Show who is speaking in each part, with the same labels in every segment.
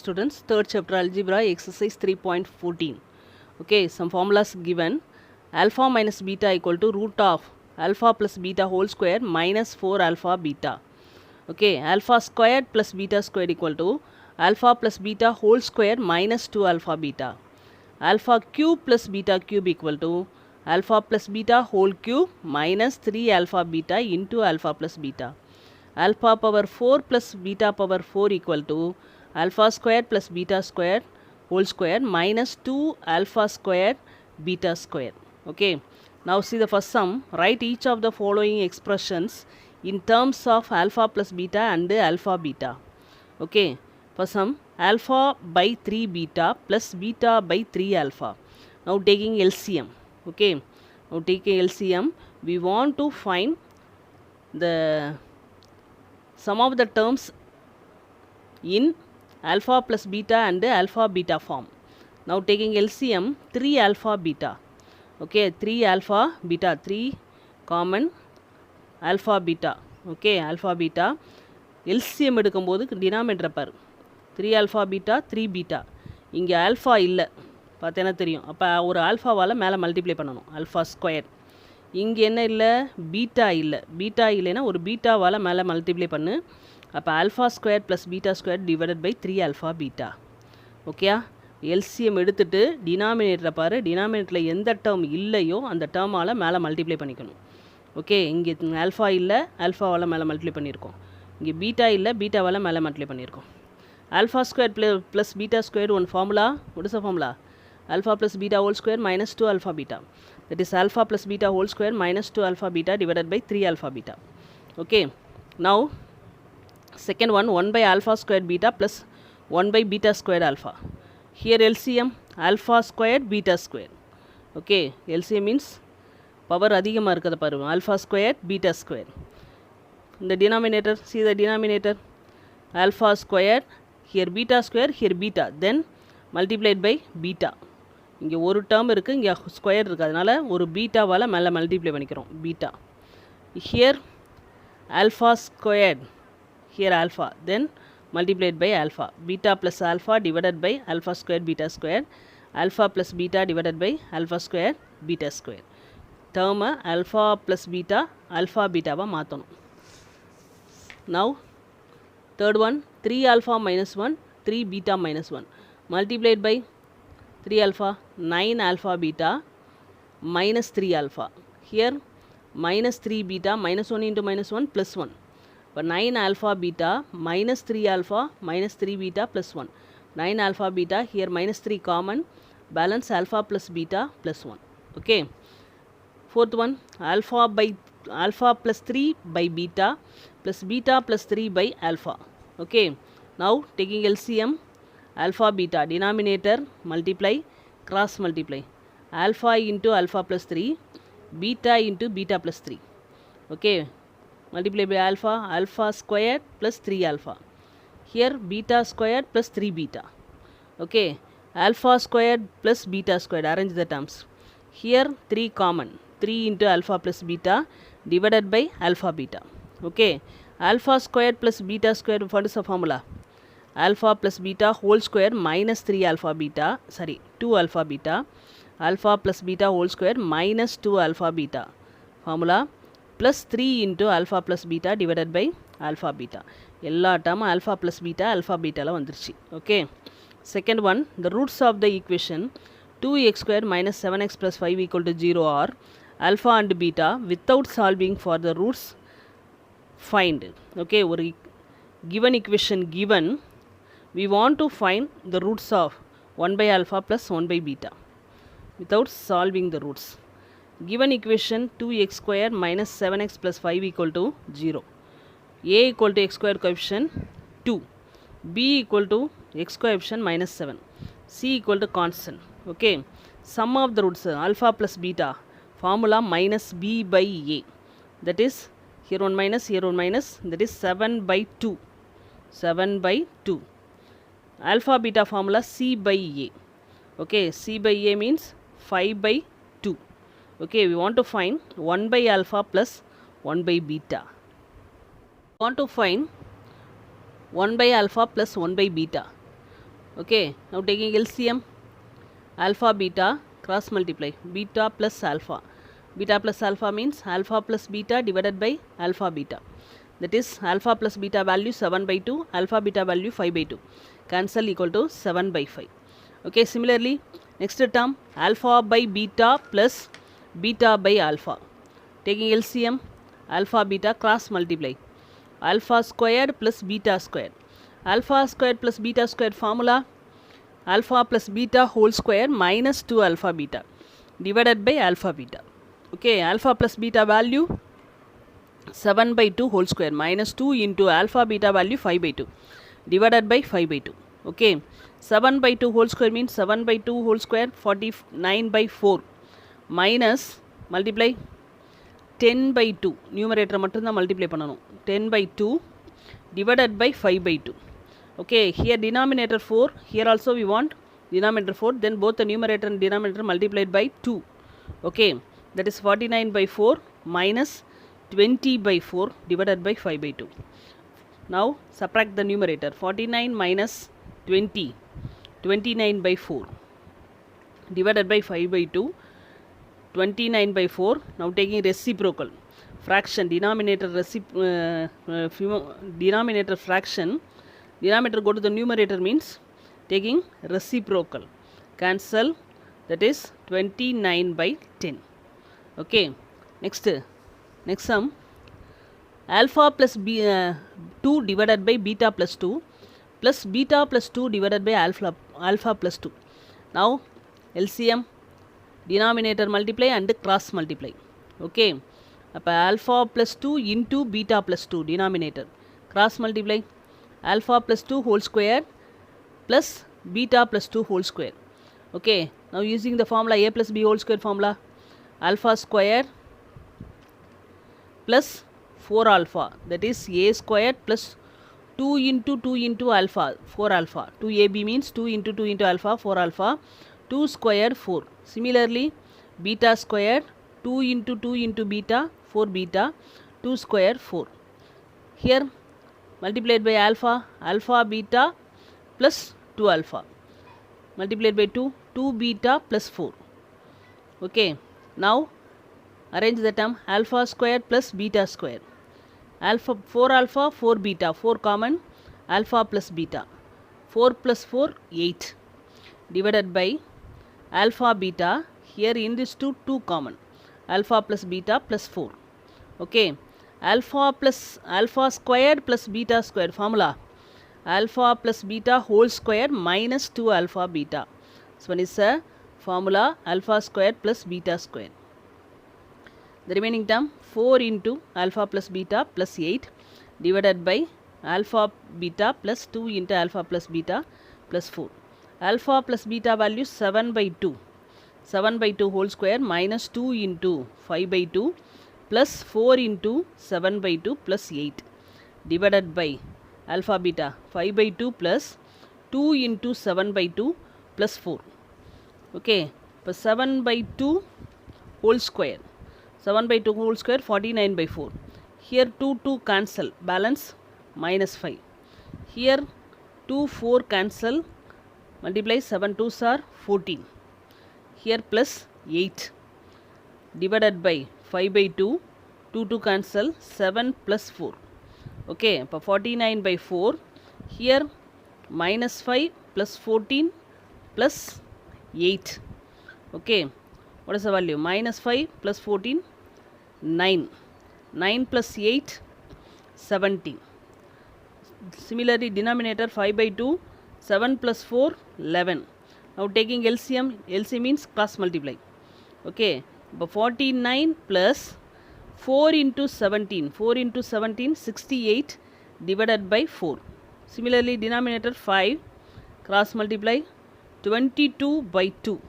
Speaker 1: Students, third chapter algebra exercise 3.14. Okay, some formulas given. Alpha minus beta equal to root of alpha plus beta whole square minus 4 alpha beta. Okay, alpha squared plus beta squared equal to alpha plus beta whole square minus 2 alpha beta. Alpha cube plus beta cube equal to alpha plus beta whole cube minus 3 alpha beta into alpha plus beta. Alpha power 4 plus beta power 4 equal to alpha square plus beta square whole square minus 2 alpha square beta square. Okay, now see the first sum. Write each of the following expressions in terms of alpha plus beta and alpha beta. Okay, first sum, alpha by 3 beta plus beta by 3 alpha. Now taking LCM. Okay, now taking LCM, we want to find the sum of the terms in alpha plus beta and alpha beta form. Now taking LCM, 3 alpha beta. Okay, 3 alpha beta, 3 common alpha beta. Okay, alpha beta. LCM எடுக்கும்போது denominator பாரு, 3 alpha beta 3 beta. இங்கே alpha இல்லை, பார்த்தேன்னா தெரியும். அப்போ ஒரு ஆல்ஃபாவால் மேலே multiply பண்ணணும், alpha square. இங்கே என்ன இல்லை, பீட்டா இல்லை. பீட்டா இல்லைன்னா ஒரு பீட்டாவால் மேலே மல்டிப்ளை பண்ணு. அப்போ alpha square plus beta square divided by 3 alpha beta. ஓகேயா, எல்சிஎம் எடுத்துகிட்டு டினாமினேட்டரை பாரு, டினாமினேட்டரில் எந்த டேர்ம் இல்லையோ அந்த டேர்மால் மேலே மல்டிப்ளை பண்ணிக்கணும். ஓகே, இங்கே ஆல்ஃபா இல்லை, ஆல்ஃபாவால் மேலே மல்டிப்ளை பண்ணியிருக்கோம். இங்கே பீட்டா இல்லை, பீட்டாவால் மேலே மல்டிப்ளை பண்ணியிருக்கோம். Alpha square plus beta square one formula. what is the formula? Alpha plus beta whole square minus 2 alpha beta. That is alpha plus beta whole square minus 2 alpha beta divided by 3 alpha beta. Okay, now second one, 1 by alpha squared beta plus 1 by beta squared alpha. Here LCM, alpha squared beta squared. Okay, LCM means power அதிகமாக இருக்கிறத பாருங்க, alpha squared beta squared. In the denominator, see the denominator, alpha squared, here beta square, here beta, then multiplied by beta. இங்கே ஒரு term இருக்குது, இங்கே square இருக்குது, அதனால் ஒரு பீட்டாவால் மேலே மல்டிப்ளை பண்ணிக்கிறோம், beta. Here alpha squared, here alpha, then multiplied by alpha. Beta plus alpha divided by alpha square beta square, alpha plus beta divided by alpha square beta square. டேர்மை alpha plus beta alpha பீட்டாவாக மாற்றணும். Now third one, 3 alpha minus 1 3 beta minus 1 multiplied by 3 alpha 9 alpha beta minus 3 alpha. Here minus 3 beta minus 1 into minus 1 plus 1. But 9 alpha beta minus 3 alpha minus 3 beta plus 1. 9 alpha beta, here minus 3 common, balance alpha plus beta plus 1. Okay. Fourth one, alpha plus 3 by beta plus beta plus 3 by alpha. Okay. Now taking LCM, alpha beta denominator multiply, cross multiply, alpha into alpha plus 3, beta into beta plus 3. Okay, multiply by alpha, alpha squared plus 3 alpha. Here beta squared plus 3 beta. Okay, alpha squared plus beta squared, arrange the terms. Here 3 common, 3 into alpha plus beta divided by alpha beta. Okay, alpha squared plus beta squared, what is the formula? Alpha plus beta whole square minus 3 alpha beta, sorry 2 alpha beta, alpha plus beta whole square minus 2 alpha beta. Formula plus 3 into alpha plus beta divided by alpha beta. எல்லா term alpha plus beta alpha beta la வந்துருச்சு. Okay, second one, the roots of the equation 2x square minus 7x plus 5 equal to 0 are alpha and beta. Without solving for the roots, find. Okay, ஒரு given equation given, we want to find the roots of 1 by alpha plus 1 by beta without solving the roots. Given equation 2x square minus 7x plus 5 equal to 0. A equal to x square coefficient 2. B equal to x coefficient minus 7. C equal to constant. Okay. Sum of the roots, alpha plus beta, formula minus b by a. That is, here 1 minus, here 1 minus, that is 7 by 2. 7 by 2. Alpha beta formula C by A. Okay, C by A means 5 by 2. Okay, we want to find 1 by alpha plus 1 by beta. We want to find 1 by alpha plus 1 by beta. Okay, now taking LCM, alpha beta cross multiply, beta plus alpha. Beta plus alpha means alpha plus beta divided by alpha beta. That is alpha plus beta value 7 by 2, alpha beta value 5 by 2. Cancel equal to 7 by 5. Okay, similarly, next term alpha by beta plus beta by alpha. Taking LCM, alpha beta cross multiply, alpha squared plus beta squared. Alpha squared plus beta squared formula, alpha plus beta whole square minus 2 alpha beta divided by alpha beta. Okay, alpha plus beta value 7 by 2 whole square minus 2 into alpha beta value 5 by 2 divided by 5 by 2. Okay, 7 by 2 whole square means 7 by 2 whole square 49 by 4 minus multiply 10 by 2, numerator மட்டும்தான் multiply பண்ணணும், 10 by 2 divided by 5 by 2. Okay, here denominator 4, here also we want denominator 4, then both the numerator and denominator multiplied by 2. Okay, that is 49 by 4 minus 20 by 4 divided by 5 by 2. Now subtract the numerator, 49 minus 20, 29 by 4 divided by 5 by 2, 29 by 4. Now taking reciprocal fraction, denominator denominator fraction, denominator go to the numerator means taking reciprocal, cancel, that is 29 by 10. Okay, next sum, alpha plus 2 divided by beta plus 2 plus beta plus 2 divided by alpha plus 2. Now LCM, denominator multiply and cross multiply. Okay, அப்போ alpha plus 2 into beta plus 2 denominator, cross multiply alpha plus 2 whole square plus beta plus 2 whole square. Okay, now using the formula a plus b whole square formula, alpha square plus 4 alpha, that is a square plus 2 into alpha, 4 alpha, 2ab means 2 into alpha, 4 alpha, 2 square 4. Similarly, beta square 2 into beta, 4 beta, 2 square 4. Here multiplied by alpha, alpha beta plus 2 alpha, multiplied by 2, 2 beta plus 4. Okay, now arrange the term, alpha square plus beta square, alpha 4 alpha 4 beta, 4 common, alpha plus beta, 4 plus 4 8 divided by alpha beta, here in this 2 common, alpha plus beta plus 4. Okay, alpha squared plus beta squared formula, alpha plus beta whole square minus 2 alpha beta. This one is a formula, alpha squared plus beta squared. The remaining term 4 into alpha plus beta plus 8 divided by alpha beta plus 2 into alpha plus beta plus 4. Alpha plus beta value 7 by 2. 7 by 2 whole square minus 2 into 5 by 2 plus 4 into 7 by 2 plus 8 divided by alpha beta 5 by 2 plus 2 into 7 by 2 plus 4. Okay, so 7 by 2 whole square, 7 by 2 whole square 49 by 4. Here 2 cancel, balance minus 5. Here 2 4 cancel, multiply 7 2s are 14. Here plus 8 divided by 5 by 2, 2 cancel, 7 plus 4. Okay, 49 by 4. Here minus 5 plus 14 plus 8. Okay, what is the value? Minus 5 plus 14, 9. 9 plus 8, 17. Similarly, denominator 5 by 2, 7 plus 4, 11. Now taking LCM, LCM means cross multiply. Okay, but 49 plus 4 into 17, 4 into 17, 68 divided by 4. Similarly, denominator 5, cross multiply 22 by 2.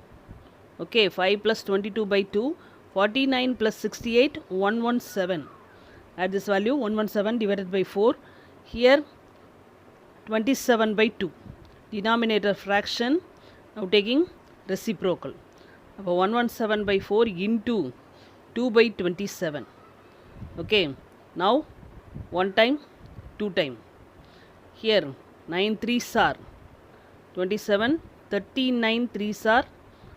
Speaker 1: Okay, 5 plus 22 by 2, 49 plus 68, 117. Add this value, 117 divided by 4. Here 27 by 2. Denominator fraction, now taking reciprocal. Now 117 by 4 into 2 by 27. Okay, now 1 time, 2 time. Here 9 3s are 27, 39 3s are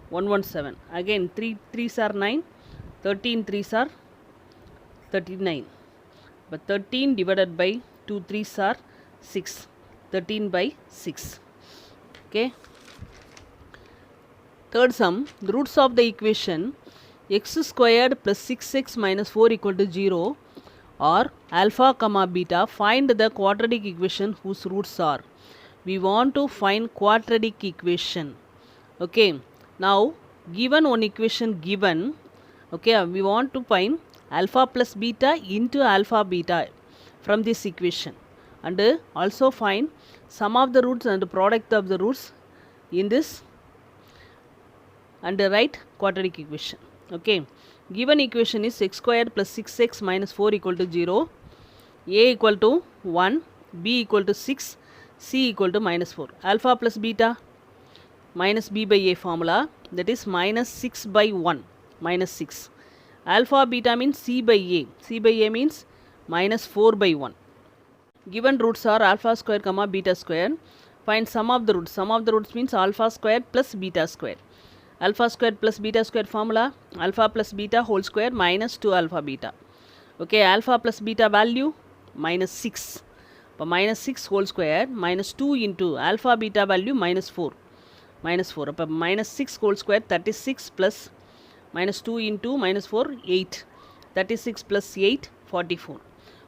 Speaker 1: 117. Again 3 3s are 9, 13 3s are 39. But 13 divided by 2 3s are 6. 13 by 6. Okay. Third sum, the roots of the equation x squared plus 6x minus 4 equal to 0 or alpha comma beta. Find the quadratic equation whose roots are. We want to find quadratic equation. Okay. Now, given one equation given, okay, we want to find alpha plus beta into alpha beta from this equation, and also find sum of the roots and product of the roots in this and write quadratic equation. Okay, given equation is x squared plus 6x minus 4 equal to 0, a equal to 1, b equal to 6, c equal to minus 4. Alpha plus beta minus b by a formula, that is minus 6 by 1, minus 6. Alpha beta means c by a. C by a means minus 4 by 1. Given roots are alpha square comma beta square. Find sum of the roots. Sum of the roots means alpha square plus beta square. Alpha square plus beta square formula, alpha plus beta whole square minus 2 alpha beta. Okay, alpha plus beta value minus 6. But minus 6 whole square minus 2 into alpha beta value minus 4. Minus 4. But minus 6 whole square 36 plus minus 2 into minus 4 8. 36 plus 8 44.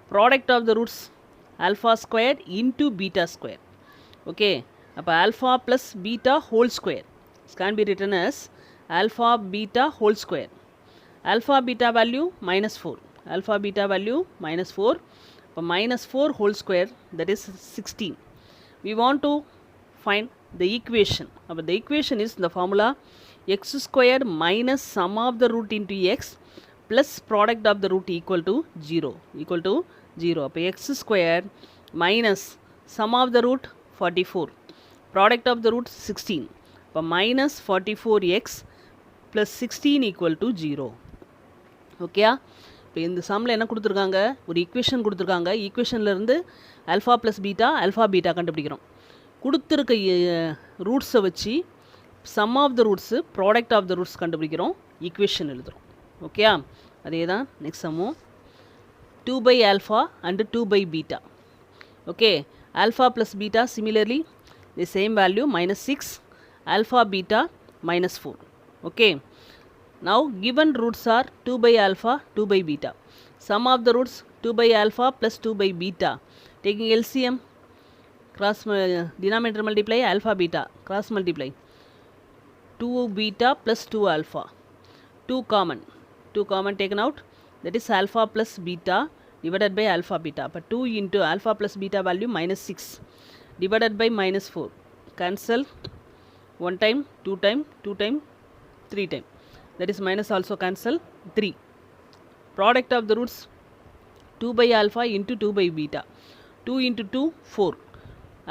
Speaker 1: Product of the roots alpha square into beta square. Okay. Alpha plus beta whole square. This can be written as alpha beta whole square. Alpha beta value minus 4. Alpha beta value minus 4. Minus 4 whole square, that is 16. We want to find the equation. The equation is the formula x squared minus sum of the root into x plus product of the root equal to 0. Equal to 0. X squared minus sum of the root 44. Product of the root 16. Minus 44x plus 16 equal to 0. Okay. இப்போ இந்த சம்மில் என்ன கொடுத்துருக்காங்க, ஒரு equation கொடுத்துருக்காங்க. ஈக்குவேஷன்லேருந்து alpha plus beta alpha beta கண்டுபிடிக்கிறோம். கொடுத்துருக்க ரூட்ஸை வச்சு sum of the roots product of the roots கண்டுபிடிக்கிறோம், ஈக்குவேஷன் எழுதுகிறோம். ஓகே, அதே தான் நெக்ஸ்ட் சம்மும் 2 by alpha and 2 by beta. Okay, alpha plus beta similarly the same value minus 6, alpha beta minus 4. Okay. Now given roots are 2 by alpha, 2 by beta. Sum of the roots 2 by alpha plus 2 by beta. Taking LCM, cross denominator multiply alpha beta, cross multiply. 2 beta plus 2 alpha. 2 common. 2 common taken out. That is alpha plus beta divided by alpha beta. But 2 into alpha plus beta value minus 6 divided by minus 4. Cancel 1 time, 2 time, 2 time, 3 time. That is minus also cancel 3. Product of the roots 2 by alpha into 2 by beta. 2 into 2 4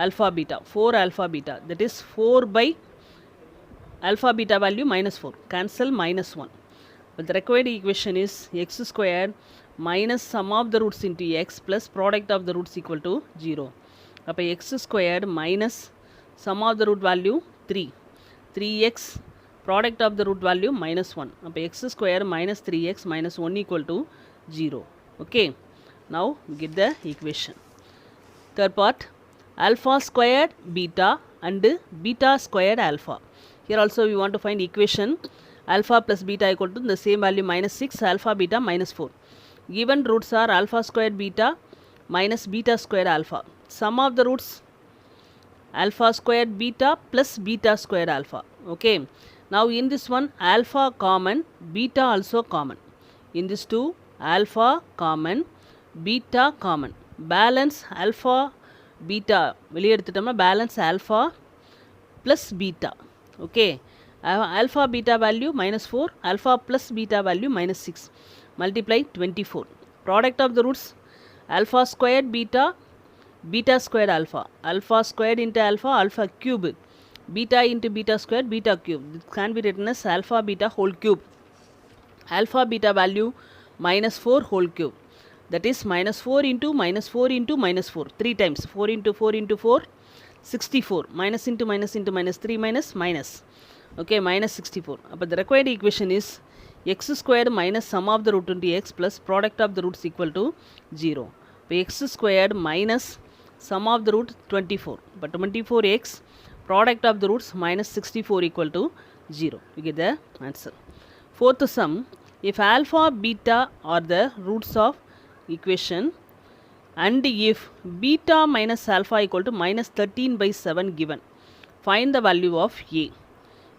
Speaker 1: alpha beta, 4 alpha beta, that is 4 by alpha beta value minus 4. Cancel minus 1. But the required equation is x squared minus sum of the roots into x plus product of the roots equal to 0. X squared minus sum of the root value 3. 3x product of the root value minus 1. X square minus 3x minus 1 equal to 0. Okay. Now get the equation. Third part, alpha squared beta and beta squared alpha. Here also we want to find equation alpha plus beta equal to the same value minus 6, alpha beta minus 4. Given roots are alpha squared beta minus beta squared alpha. Sum of the roots alpha squared beta plus beta squared alpha. Okay. Now in this one alpha common, beta also common. In this two alpha common, beta common. Balance alpha beta வெளியே எடுத்துட்டோம்னா balance alpha plus beta. Okay. Alpha beta value minus 4, alpha plus beta value minus 6. Multiply 24. Product of the roots alpha squared beta, beta squared alpha. Alpha squared into alpha, alpha cube. Beta into beta square, beta cube. This can be written as alpha beta whole cube. Alpha beta value minus 4 whole cube. That is minus 4 into minus 4 into minus 4. 3 times. 4 into 4 into 4. 64 minus into minus into minus 3 minus minus. Okay, minus 64. But the required equation is x squared minus sum of the root into x plus product of the roots equal to 0. X squared minus sum of the root 24. But 24x product of the roots minus 64 equal to 0. You get the answer. Fourth sum, if alpha beta are the roots of equation and if beta minus alpha equal to minus 13 by 7 given, find the value of a.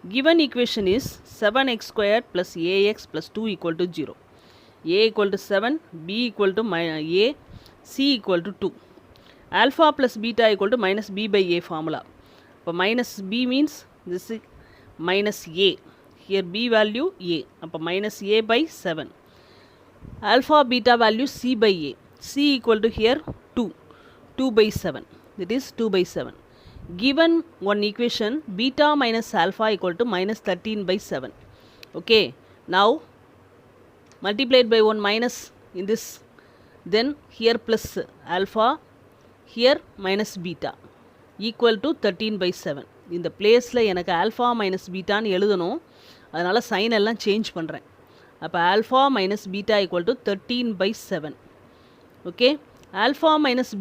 Speaker 1: Given equation is 7x squared plus ax plus 2 equal to 0. A equal to 7, b equal to a, c equal to 2. Alpha plus beta equal to minus b by a formula. But minus b means this is minus a. Here b value a. Minus a by 7. Alpha beta value c by a. C equal to here 2. 2 by 7. That is 2 by 7. Given one equation beta minus alpha equal to minus 13 by 7. Okay. Now multiplied by 1 minus in this. Then here plus alpha. Here minus beta. Equal to 13 by 7. இந்த பிளேஸில் எனக்கு alpha minus பீட்டான்னு எழுதணும். அதனால் sign எல்லாம் change பண்ணுறேன். அப்போ alpha minus beta equal to 13 by 7. Okay, alpha minus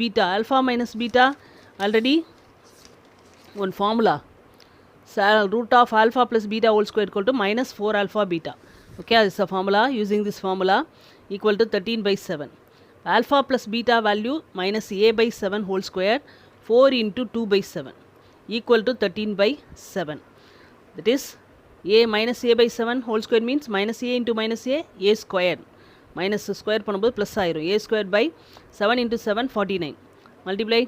Speaker 1: beta already one formula. Root of alpha plus beta whole square equal to minus 4 alpha beta. Okay, this is a formula. Using this formula equal to 13 by 7. Alpha plus beta value minus a by 7 whole square 4 into 2 by 7 equal to 13 by 7. That is a minus a by 7 whole square means minus a into minus a square. Minus square பண்ணும்போது plus ஆயிரும். A square by 7 into 7 49. Multiply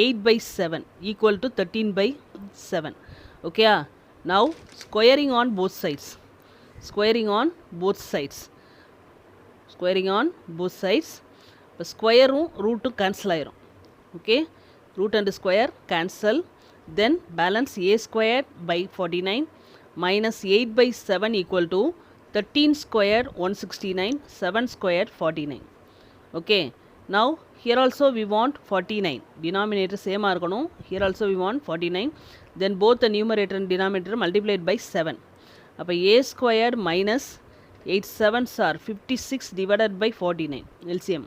Speaker 1: 8 by 7 equal to 13 by 7. Okay, now squaring on both sides. Squaring on both sides. Squaring on both sides. இப்போ ஸ்கொயரும் ரூட்டும் cancel ஆயிரும். Okay, root and square cancel. Then balance a squared by 49 minus 8 by 7 equal to 13 squared 169, 7 squared 49. Okay, now here also we want 49. Denominator same ஆகணும். Here also we want 49. Then both the numerator and denominator multiplied by 7. அப்போ a squared minus 8 7s are 56 divided by 49. LCM.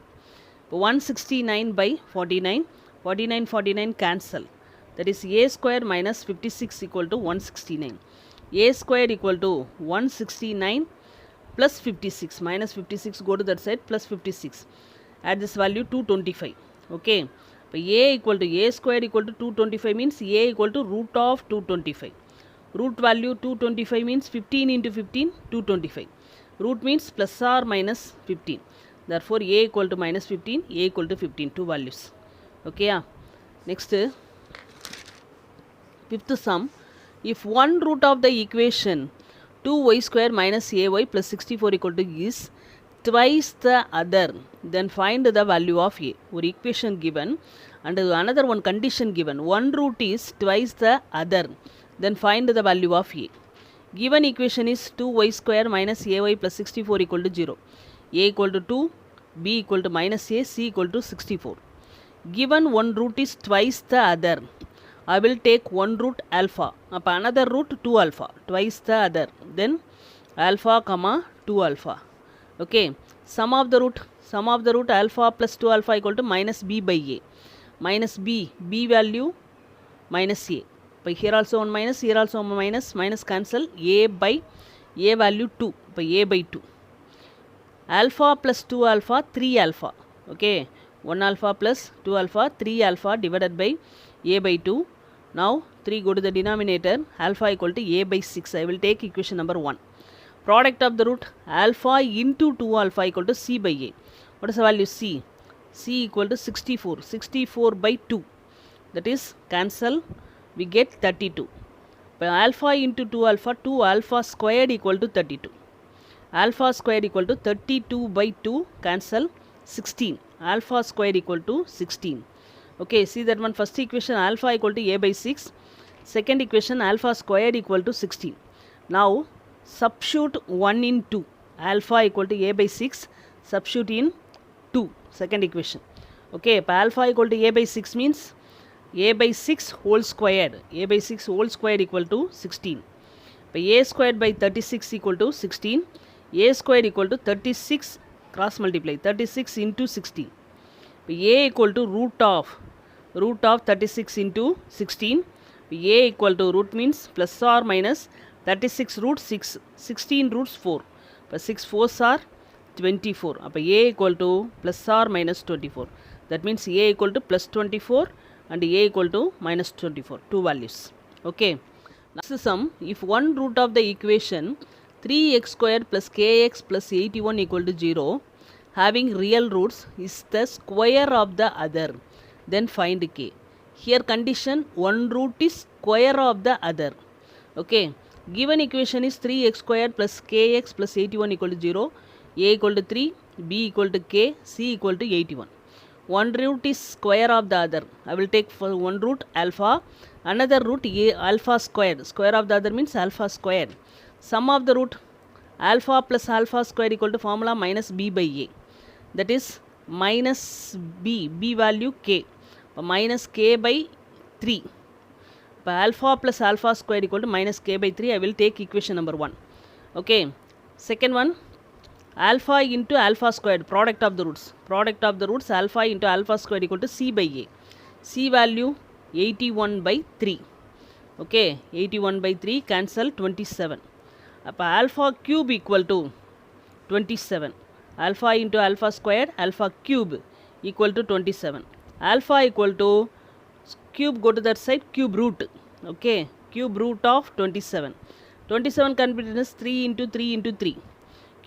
Speaker 1: 169 by 49. 49 cancel. That is a square minus 56 equal to 169. A square equal to 169 plus 56. Minus 56 go to that side plus 56. Add this value 225. Okay. So a equal to a square equal to 225 means a equal to root of 225. Root value 225 means 15 into 15 225. Root means plus or minus 15. Therefore a equal to minus 15, a equal to 15. Two values. Okay. Next, fifth sum. If one root of the equation 2y square minus ay plus 64 equal to is twice the other, then find the value of a. Or equation given and another one condition given. One root is twice the other, then find the value of a. Given equation is 2y square minus ay plus 64 equal to 0. A equal to 2, b equal to minus a, c equal to 64. Given one root is twice the other, I will take one root alpha. Up another root 2 alpha. Twice the other. Then alpha comma 2 alpha. Okay. Sum of the root alpha plus 2 alpha equal to minus b by a. Minus b. B value minus a. But here also one minus. Here also one minus. Minus cancel. A by a value 2. By a by 2. Alpha plus 2 alpha 3 alpha. Okay. 1 alpha plus 2 alpha 3 alpha divided by a by 2. Now 3 go to the denominator. Alpha equal to a by 6. I will take equation number 1. Product of the root alpha into 2 alpha equal to c by a. What is the value c? C equal to 64. 64 by 2. That is cancel. We get 32. By alpha into 2 alpha, 2 alpha squared equal to 32. Alpha squared equal to 32 by 2. Cancel 16. Alpha squared equal to 16. Okay, see that one. First equation alpha equal to a by 6. Second equation alpha squared equal to 16. Now substitute 1 in 2. Alpha equal to a by 6. Substitute in 2. Second equation. Okay, alpha equal to a by 6 means a by 6 whole squared, a by 6 whole squared equal to 16. இப்போ a squared by 36 equal to 16, a squared equal to 36 cross multiply 36 into 16. இப்போ a equal to root of 36 into 16. இப்போ a equal to root means plus or minus 36 root 6, 16 roots 4. இப்போ 6 4s are 24. அப்போ a equal to plus or minus 24. That means a equal to plus 24 and a equal to minus 24. Two values. Okay. Next sum, if one root of the equation 3x squared plus kx plus 81 equal to 0 having real roots is the square of the other, then find k. Here condition one root is square of the other. Okay. Given equation is 3x squared plus kx plus 81 equal to 0, a equal to 3, b equal to k, c equal to 81. One root is square of the other. I will take for one root alpha, another root a alpha squared. Square of the other means alpha squared. Sum of the root alpha plus alpha squared equal to formula minus b by a. That is minus b value k. Minus k by 3. Alpha plus alpha squared equal to minus k by 3. I will take equation number 1. Okay. Second one, alpha into alpha squared, product of the roots. Product of the roots alpha into alpha squared equal to c by a. C value 81 by 3. Okay. 81 by 3 cancel 27. அப்போ alpha cube equal to 27. Alpha into alpha squared, alpha cube equal to 27. Alpha equal to cube, go to that side, cube root. Okay. Cube root of 27. 27 can be written as 3 into 3 into 3.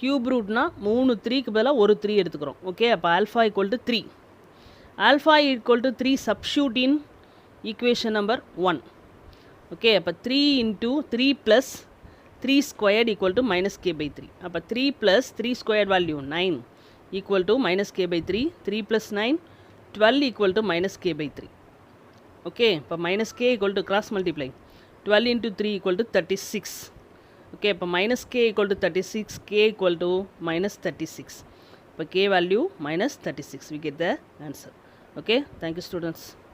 Speaker 1: Cube root na 3 3க்கு பதிலாக ஒரு 3 எடுத்துக்கிறோம். Okay. அப்போ alpha equal to 3. Alpha equal to 3 substitute in equation number 1. Okay. அப்போ 3 into 3 plus 3 squared equal to minus k by 3. அப்போ 3 plus 3 squared value 9 equal to minus k by 3. 3 plus 9, 12 equal to minus k by 3. Okay. இப்போ minus k equal to cross multiply. 12 into 3 equal to 36. Okay. இப்போ minus k equal to 36, k equal to minus 36. இப்போ k value minus 36. We get the answer. Okay. Thank you students.